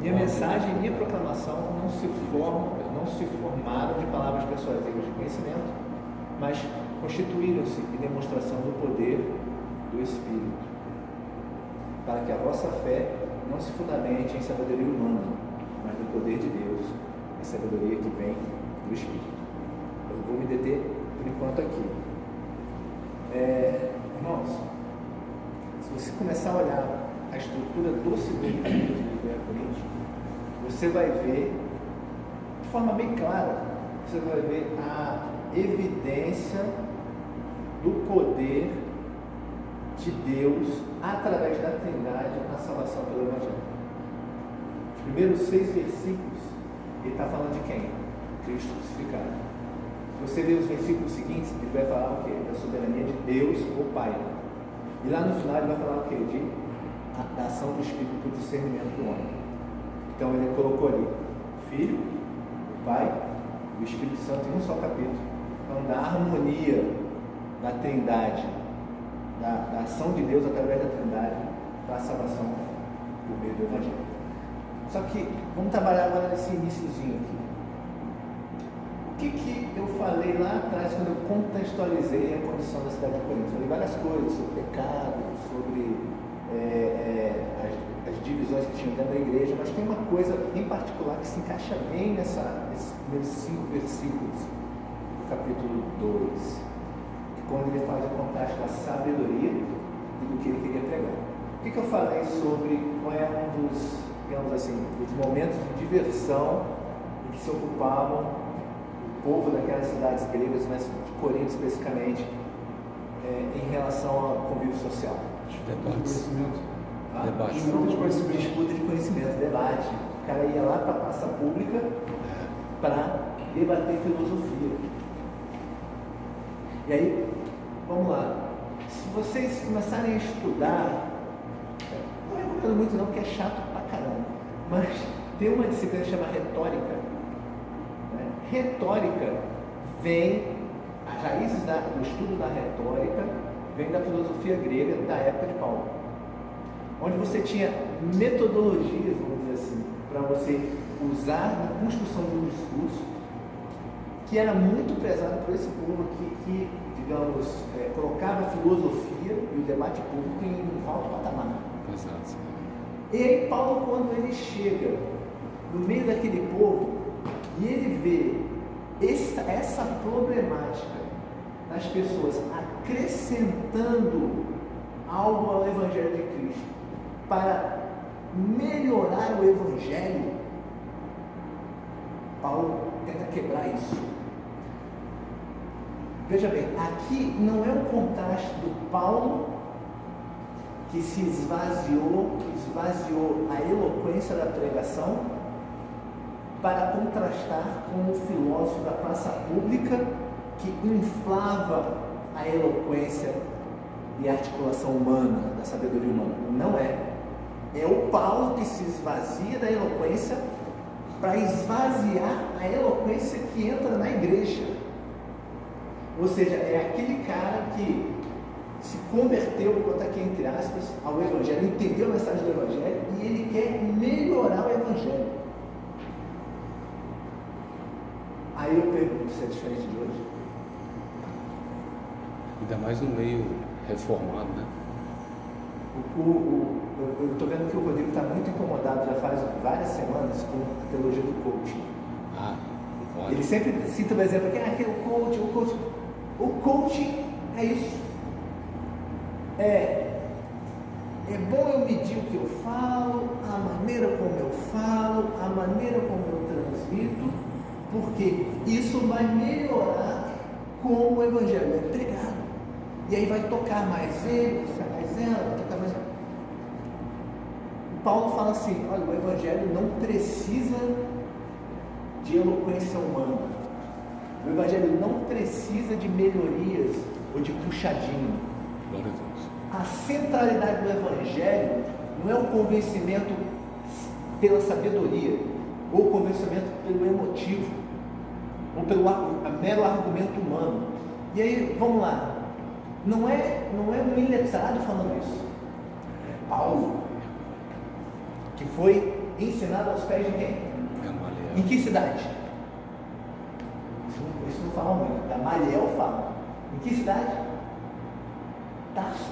Minha mensagem e minha proclamação não se formaram de palavras persuasivas de conhecimento, mas constituíram-se em demonstração do poder do Espírito, para que a vossa fé não se fundamente em sabedoria humana, mas no poder de Deus, em sabedoria que vem do Espírito. Eu vou me deter por enquanto aqui. Irmãos, se você começar a olhar a estrutura do segundo capítulo de 1 Coríntios, você vai ver, de forma bem clara, você vai ver a evidência do poder de Deus através da Trindade na salvação pelo Evangelho. Os primeiros 6 versículos, ele está falando de quem? Cristo crucificado. Se você ver os versículos seguintes, ele vai falar o quê? Da soberania de Deus, o Pai. E lá no final ele vai falar o quê? Da ação do Espírito para o discernimento do homem. Então ele colocou ali o Filho, o Pai e o Espírito Santo em um só capítulo. Então, da harmonia da Trindade, da ação de Deus através da Trindade para a salvação por meio do Evangelho. Só que vamos trabalhar agora nesse iniciozinho aqui. O que eu falei lá atrás quando eu contextualizei a condição da cidade de Corinto? Falei várias coisas sobre pecado, sobre as divisões que tinham dentro da igreja, mas tem uma coisa em particular que se encaixa bem nesses primeiros 5 versículos do capítulo 2, quando ele faz o contraste da sabedoria e do que ele queria pregar. O que eu falei sobre qual é um dos, digamos assim, dos momentos de diversão em que se ocupavam o povo daquelas cidades gregas, mas de Corinto especificamente, em relação ao convívio social? Debates. Debate. Disputa de conhecimento, debate. O cara ia lá para a praça pública para debater filosofia. E aí, vamos lá. Se vocês começarem a estudar, não recomendo muito não, porque é chato pra caramba, mas tem uma disciplina que chama retórica. Né? Retórica vem, as raízes do estudo da retórica vem da filosofia grega da época de Paulo, onde você tinha metodologias, vamos dizer assim, para você usar na construção de um discurso que era muito pesado por esse povo que digamos, colocava a filosofia e o debate público em alto patamar. Exato. E aí Paulo, quando ele chega no meio daquele povo e ele vê essa problemática das pessoas acrescentando algo ao Evangelho de Cristo para melhorar o Evangelho, Paulo tenta quebrar isso. Veja bem, aqui não é um contraste do Paulo que se esvaziou a eloquência da pregação para contrastar com o filósofo da praça pública que inflava a eloquência e a articulação humana, da sabedoria humana. Não é. É o Paulo que se esvazia da eloquência para esvaziar a eloquência que entra na igreja. Ou seja, é aquele cara que se converteu, vou botar aqui entre aspas, ao Evangelho, entendeu a mensagem do Evangelho e ele quer melhorar o Evangelho. Aí eu pergunto, se é diferente de hoje? Ainda mais no meio reformado, né? Eu estou vendo que o Rodrigo está muito incomodado, já faz várias semanas, com a teologia do coaching. Pode. Ele sempre cita o exemplo aqui, o coaching. O coaching é isso. É bom eu medir o que eu falo, a maneira como eu falo, a maneira como eu transmito, porque isso vai melhorar como o Evangelho é pregado. E aí vai tocar mais ele, vai tocar mais ela, vai tocar mais ela. Paulo fala assim, olha, o Evangelho não precisa de eloquência humana. O Evangelho não precisa de melhorias ou de puxadinho. Glória a Deus. A centralidade do Evangelho não é o convencimento pela sabedoria, ou o convencimento pelo emotivo, ou pelo mero argumento humano. E aí, vamos lá, não é um iletrado falando isso. É Paulo, que foi ensinado aos pés de quem? Gamaliel. Em que cidade? Isso não fala muito. Gamaliel fala. Em que cidade? Tarso.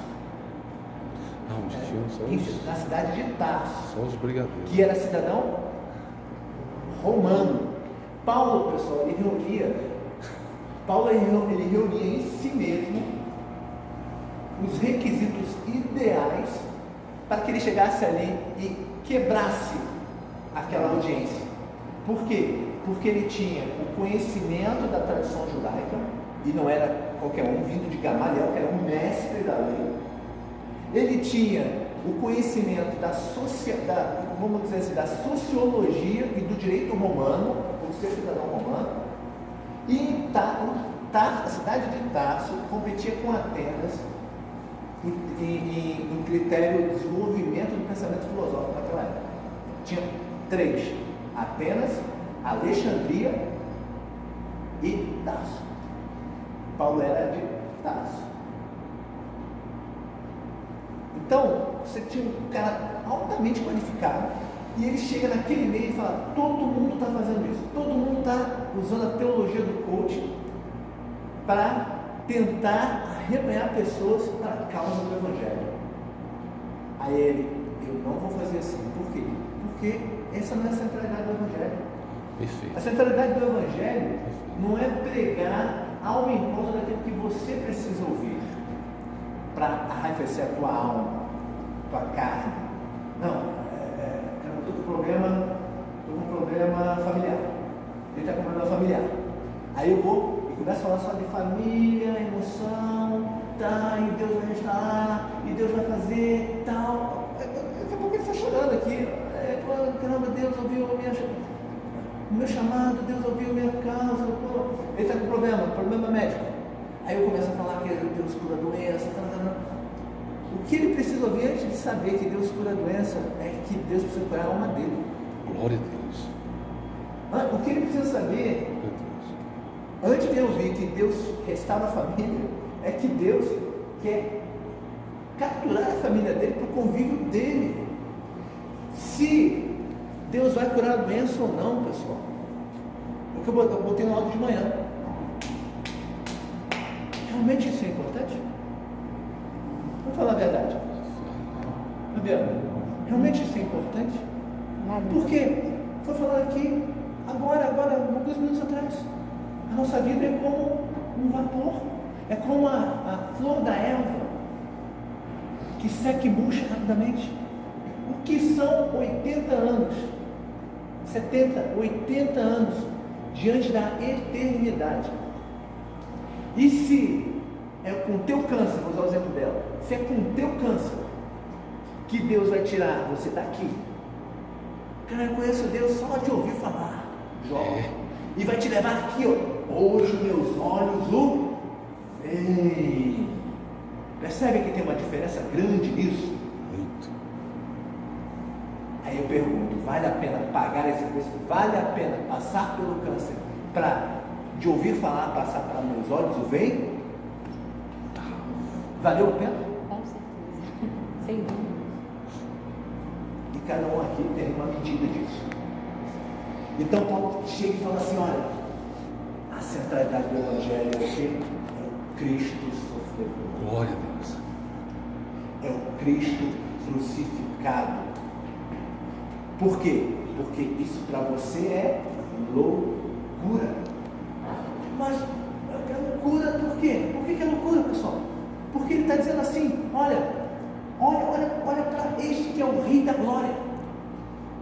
Não, onde tinham só Na cidade de Tarso. só os brigadeiros. Que era cidadão romano. Paulo, pessoal, ele reunia em si mesmo os requisitos ideais para que ele chegasse ali e quebrasse aquela audiência. Por quê? Porque ele tinha o conhecimento da tradição judaica, e não era qualquer um, vindo de Gamaliel, que era um mestre da lei. Ele tinha o conhecimento vamos dizer assim, da sociologia e do direito romano, por ser cidadão romano, e a cidade de Tarso competia com Atenas em critério de desenvolvimento do pensamento filosófico naquela época. Tinha 3: Atenas, Alexandria e Tarso. Paulo era de Tarso. Então, você tinha um cara altamente qualificado, e ele chega naquele meio e fala: todo mundo está fazendo isso, todo mundo está usando a teologia do coaching para tentar arrebanhar pessoas para a causa do Evangelho. Aí ele: eu não vou fazer assim. Por quê? Porque essa não é a centralidade do Evangelho. Perfeito. A centralidade do Evangelho não é pregar ao encontro daquilo que você precisa ouvir para arrefecer a tua alma, tua carne. Não, eu estou com um problema familiar. Ele está com um problema familiar. Aí eu vou e começo a falar só de família, emoção, tá, e Deus vai restaurar, e Deus vai fazer, tal. Daqui a pouco ele está chorando aqui. Caramba, Deus ouviu o meu chamado, Deus ouviu a minha causa. Ele está com problema médico. Aí eu começo a falar que Deus cura a doença. O que ele precisa ouvir antes de saber que Deus cura a doença é que Deus precisa curar a alma dele. Glória a Deus. O que ele precisa saber, antes de ouvir que Deus restaura a família, é que Deus quer capturar a família dele para o convívio dele. Se Deus vai curar a doença ou não, pessoal, porque eu botei no áudio de manhã. Realmente isso é importante? Vamos falar a verdade. Fabiana, realmente isso é importante? Porque foi falado aqui, agora, alguns minutos atrás, a nossa vida é como um vapor, é como a flor da erva, que seca e murcha rapidamente. O que são 80 anos, 70, 80 anos, diante da eternidade? E se é com o teu câncer, vou usar o exemplo dela, se é com o teu câncer que Deus vai tirar você daqui, cara, eu conheço Deus só de ouvir falar, Jó, e vai te levar aqui, ó, hoje meus olhos o veem. Percebe que tem uma diferença grande nisso? Muito. Aí eu pergunto: vale a pena pagar esse preço? Vale a pena passar pelo câncer para, de ouvir falar, passar para meus olhos o veem? Valeu a pena? Com certeza. Sem dúvida. E cada um aqui tem uma medida disso. Então Paulo chega e fala assim: olha, a centralidade do Evangelho é o quê? É o Cristo sofredor. Glória a Deus. É o Cristo crucificado. Por quê? Porque isso para você é loucura. Mas é loucura por quê? Por que é loucura, pessoal? Porque ele está dizendo assim: olha para este que é o Rei da Glória.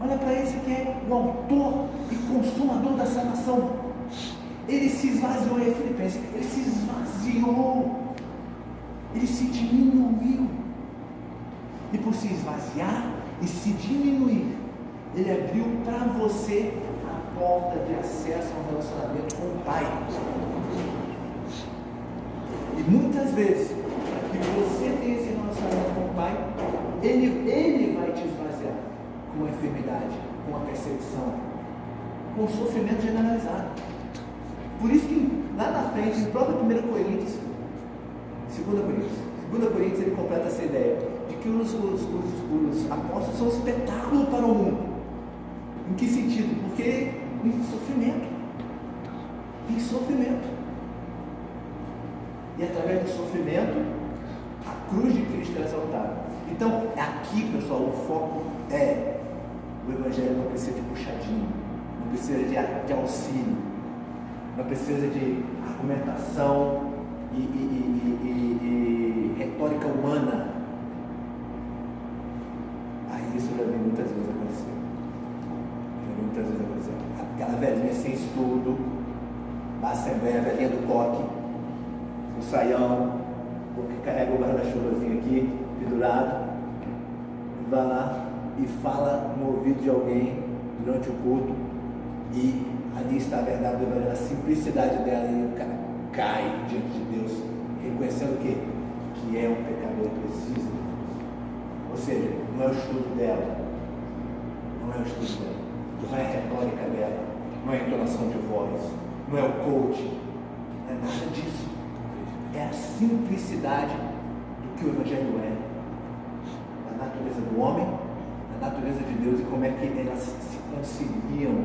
Olha para esse que é o autor e consumador da salvação. Ele se esvaziou, aí Filipenses, ele se esvaziou, ele se diminuiu. E por se esvaziar e se diminuir, ele abriu para você a porta de acesso a um relacionamento com o Pai. E muitas vezes, para que você tenha esse relacionamento com o Pai, ele vai te esvaziar com a enfermidade, com a perseguição, com o sofrimento generalizado. Por isso que lá na frente, no próprio 1 Coríntios, 2 Coríntios, ele completa essa ideia de que os apóstolos são um espetáculo para o mundo. Em que sentido? Porque tem sofrimento. Tem sofrimento. E através do sofrimento, a cruz de Cristo é exaltada. Então, aqui, pessoal, o foco é: o Evangelho não precisa de puxadinho, não precisa de auxílio, não precisa de argumentação e retórica humana. Aí isso já vi muitas vezes acontecer. Aquela velhinha sem estudo, a assembleia, a velhinha do coque, o saião, o que carrega o guarda-chuvazinho aqui, pendurado, e vai lá e fala no ouvido de alguém durante o culto, e ali está a verdade do Evangelho, a simplicidade dela, e o cara cai diante de Deus, reconhecendo o quê? Que é um pecador e precisa de Deus. Ou seja, não é o estudo dela, não é a retórica dela, não é a entonação de voz, não é o coaching, não é nada disso. É a simplicidade do que o Evangelho é, da natureza do homem, da natureza de Deus, e como é que elas se conciliam